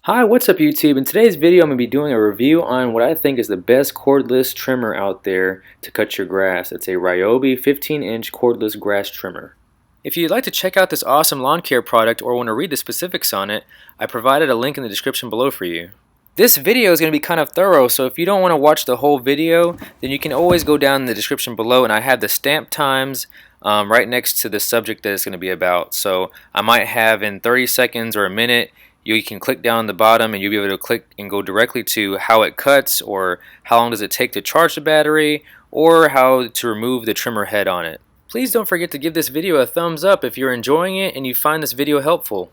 Hi, what's up YouTube? In today's video I'm going to be doing a review on what I think is the best cordless trimmer out there to cut your grass. It's a Ryobi 15-inch cordless grass trimmer. If you'd like to check out this awesome lawn care product or want to read the specifics on it, I provided a link in the description below for you. This video is going to be kind of thorough, so if you don't want to watch the whole video, then you can always go down in the description below, and I have the stamp times right next to the subject that it's going to be about. So I might have in 30 seconds or a minute. You can click down the bottom and you'll be able to click and go directly to how it cuts, or how long does it take to charge the battery, or how to remove the trimmer head on it. Please don't forget to give this video a thumbs up if you're enjoying it and you find this video helpful.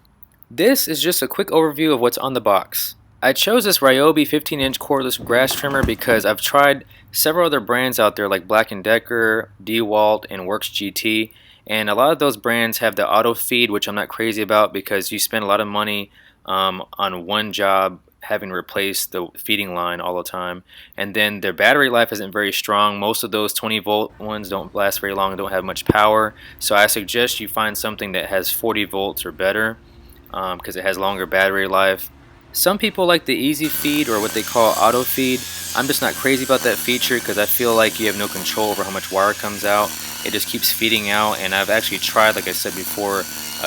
This is just a quick overview of what's on the box. I chose this Ryobi 15-inch cordless grass trimmer because I've tried several other brands out there like Black & Decker, DeWalt, and Works GT, and a lot of those brands have the auto feed, which I'm not crazy about because you spend a lot of money on one job having to replace the feeding line all the time, and then their battery life isn't very strong. Most of those 20-volt ones don't last very long and don't have much power, so I suggest you find something that has 40 volts or better because it has longer battery life. Some people like the easy feed, or what they call auto feed. I'm just not crazy about that feature because I feel like you have no control over how much wire comes out. It just keeps feeding out, and I've actually tried, like I said before,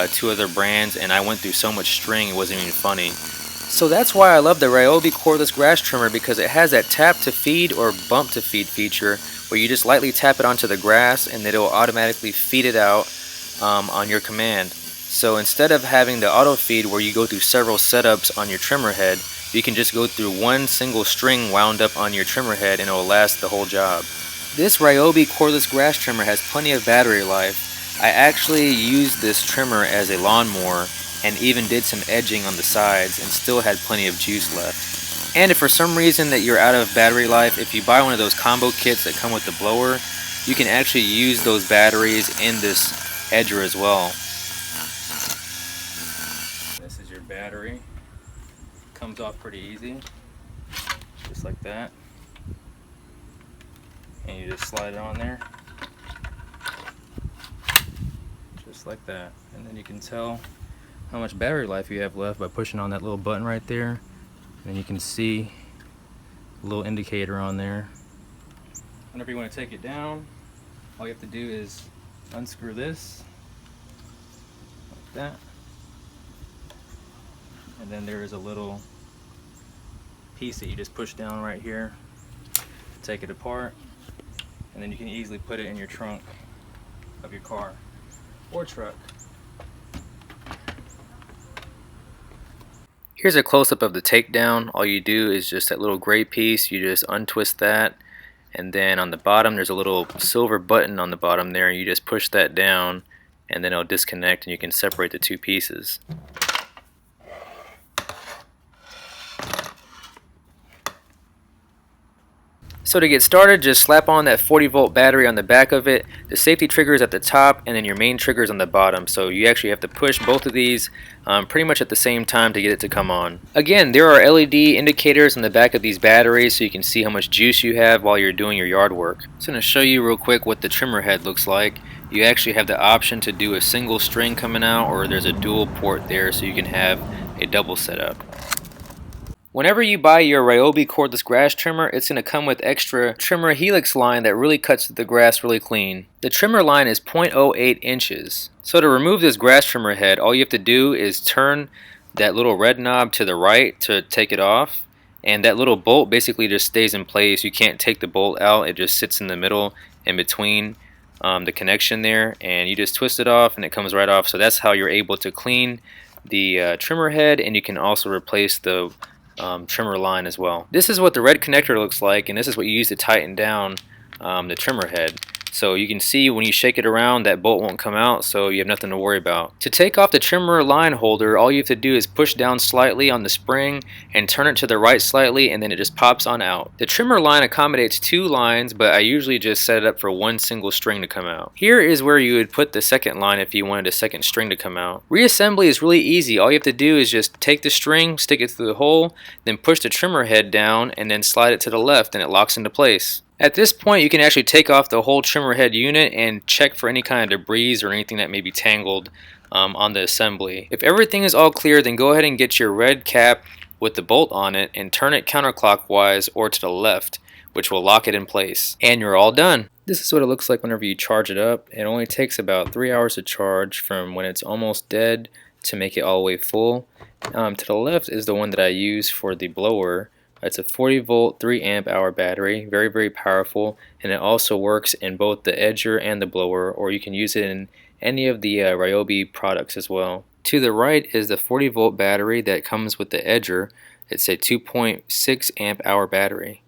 two other brands, and I went through so much string it wasn't even funny. So that's why I love the Ryobi cordless grass trimmer, because it has that tap to feed or bump to feed feature where you just lightly tap it onto the grass and it will automatically feed it out on your command. So instead of having the auto feed where you go through several setups on your trimmer head, you can just go through one single string wound up on your trimmer head and it will last the whole job. This Ryobi cordless grass trimmer has plenty of battery life. I actually used this trimmer as a lawnmower and even did some edging on the sides and still had plenty of juice left. And if for some reason that you're out of battery life, if you buy one of those combo kits that come with the blower, you can actually use those batteries in this edger as well. This is your battery. Comes off pretty easy, just like that. And you just slide it on there. Just like that, and then you can tell how much battery life you have left by pushing on that little button right there, and then you can see a little indicator on there. Whenever you want to take it down, all you have to do is unscrew this like that, and then there is a little piece that you just push down right here, take it apart, and then you can easily put it in your trunk of your car or truck. Here's a close-up of the takedown. All you do is just that little gray piece, you just untwist that, and then on the bottom there's a little silver button on the bottom there, you just push that down and then it'll disconnect and you can separate the two pieces. So to get started, just slap on that 40-volt battery on the back of it. The safety trigger is at the top and then your main trigger is on the bottom. So you actually have to push both of these pretty much at the same time to get it to come on. Again, there are LED indicators on the back of these batteries so you can see how much juice you have while you're doing your yard work. So I'm going to show you real quick what the trimmer head looks like. You actually have the option to do a single string coming out, or there's a dual port there so you can have a double setup. Whenever you buy your Ryobi cordless grass trimmer, it's going to come with extra trimmer helix line that really cuts the grass really clean. The trimmer line is 0.08 inches. So to remove this grass trimmer head, all you have to do is turn that little red knob to the right to take it off, and that little bolt basically just stays in place. You can't take the bolt out, it just sits in the middle in between the connection there, and you just twist it off and it comes right off. So that's how you're able to clean the trimmer head, and you can also replace the trimmer line as well. This is what the red connector looks like, and this is what you use to tighten down the trimmer head. So you can see when you shake it around that bolt won't come out, so you have nothing to worry about. To take off the trimmer line holder, all you have to do is push down slightly on the spring and turn it to the right slightly, and then it just pops on out. The trimmer line accommodates two lines, but I usually just set it up for one single string to come out. Here is where you would put the second line if you wanted a second string to come out. Reassembly is really easy. All you have to do is just take the string, stick it through the hole, then push the trimmer head down and then slide it to the left and it locks into place. At this point, you can actually take off the whole trimmer head unit and check for any kind of debris or anything that may be tangled on the assembly. If everything is all clear, then go ahead and get your red cap with the bolt on it and turn it counterclockwise or to the left, which will lock it in place. And you're all done. This is what it looks like whenever you charge it up. It only takes about 3 hours to charge from when it's almost dead to make it all the way full. To the left is the one that I use for the blower. It's a 40 volt 3 amp hour battery, very powerful, and it also works in both the edger and the blower, or you can use it in any of the Ryobi products as well. To the right is the 40 volt battery that comes with the edger. It's a 2.6 amp hour battery,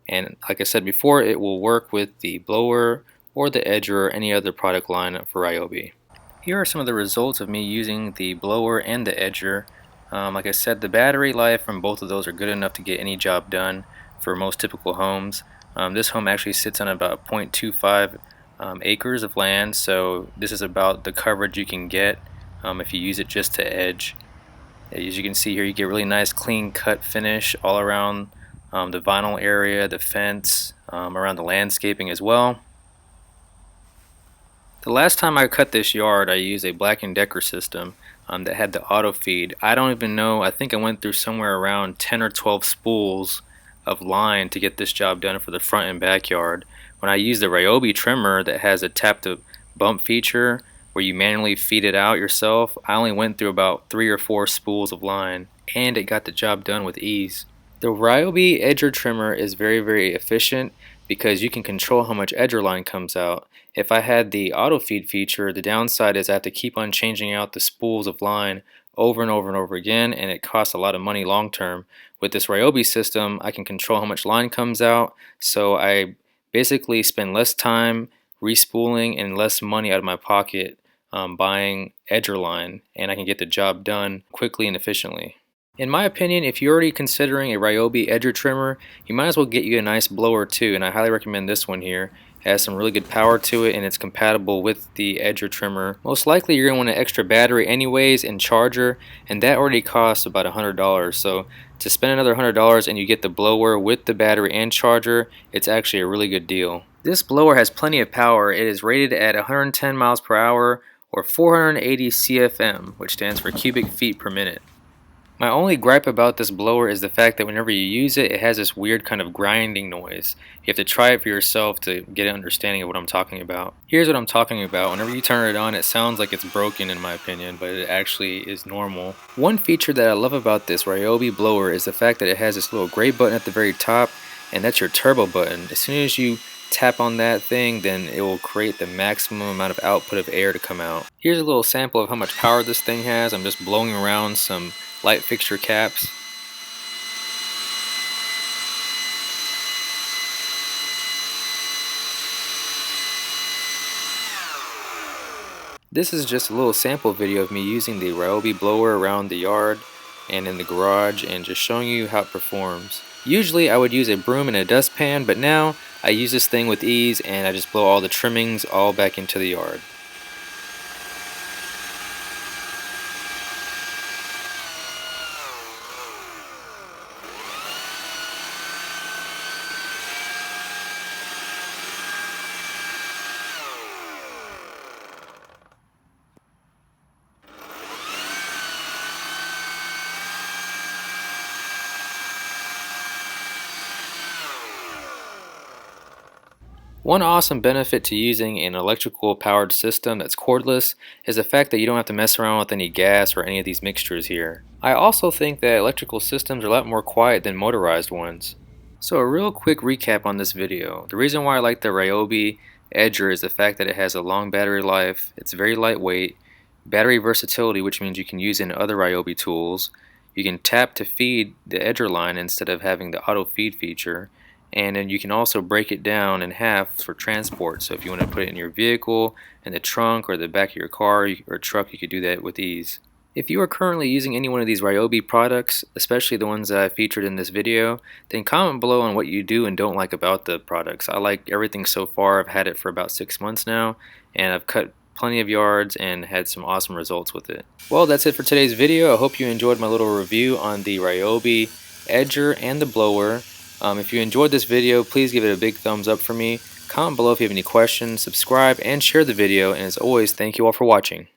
and like I said before, it will work with the blower or the edger or any other product line for Ryobi. Here are some of the results of me using the blower and the edger. Like I said, the battery life from both of those are good enough to get any job done for most typical homes. This home actually sits on about 0.25 acres of land, so this is about the coverage you can get if you use it just to edge. As you can see here, you get really nice clean cut finish all around the vinyl area, the fence, around the landscaping as well. The last time I cut this yard, I used a Black & Decker system that had the auto feed. I don't even know, I think I went through somewhere around 10 or 12 spools of line to get this job done for the front and backyard. When I used the Ryobi Trimmer that has a tap to bump feature where you manually feed it out yourself, I only went through about 3 or 4 spools of line, and it got the job done with ease. The Ryobi Edger Trimmer is very efficient because you can control how much edger line comes out. If I had the auto feed feature, the downside is I have to keep on changing out the spools of line over and over again, and it costs a lot of money long term. With this Ryobi system, I can control how much line comes out, so I basically spend less time respooling and less money out of my pocket buying edger line, and I can get the job done quickly and efficiently. In my opinion, if you're already considering a Ryobi edger trimmer, you might as well get you a nice blower too, and I highly recommend this one here. It has some really good power to it, and it's compatible with the edger trimmer. Most likely you're going to want an extra battery anyways and charger, and that already costs about $100. So to spend another $100 and you get the blower with the battery and charger, it's actually a really good deal. This blower has plenty of power. It is rated at 110 miles per hour or 480 CFM, which stands for cubic feet per minute. My only gripe about this blower is the fact that whenever you use it, it has this weird kind of grinding noise. You have to try it for yourself to get an understanding of what I'm talking about. Here's what I'm talking about. Whenever you turn it on, it sounds like it's broken in my opinion, but it actually is normal. One feature that I love about this Ryobi blower is the fact that it has this little gray button at the very top, and that's your turbo button. As soon as you tap on that thing, then it will create the maximum amount of output of air to come out. Here's a little sample of how much power this thing has. I'm just blowing around some light fixture caps. This is just a little sample video of me using the Ryobi blower around the yard and in the garage and just showing you how it performs. Usually I would use a broom and a dustpan, but now I use this thing with ease and I just blow all the trimmings all back into the yard. One awesome benefit to using an electrical powered system that's cordless is the fact that you don't have to mess around with any gas or any of these mixtures here. I also think that electrical systems are a lot more quiet than motorized ones. So a real quick recap on this video. The reason why I like the Ryobi Edger is the fact that it has a long battery life, it's very lightweight, battery versatility, which means you can use it in other Ryobi tools. You can tap to feed the edger line instead of having the auto feed feature. And then you can also break it down in half for transport. So if you want to put it in your vehicle, in the trunk, or the back of your car or truck, you could do that with ease. If you are currently using any one of these Ryobi products, especially the ones that I featured in this video, then comment below on what you do and don't like about the products. I like everything so far. I've had it for about 6 months now, and I've cut plenty of yards and had some awesome results with it. Well, that's it for today's video. I hope you enjoyed my little review on the Ryobi Edger and the blower. If you enjoyed this video, please give it a big thumbs up for me. Comment below if you have any questions, subscribe, and share the video. And as always, thank you all for watching.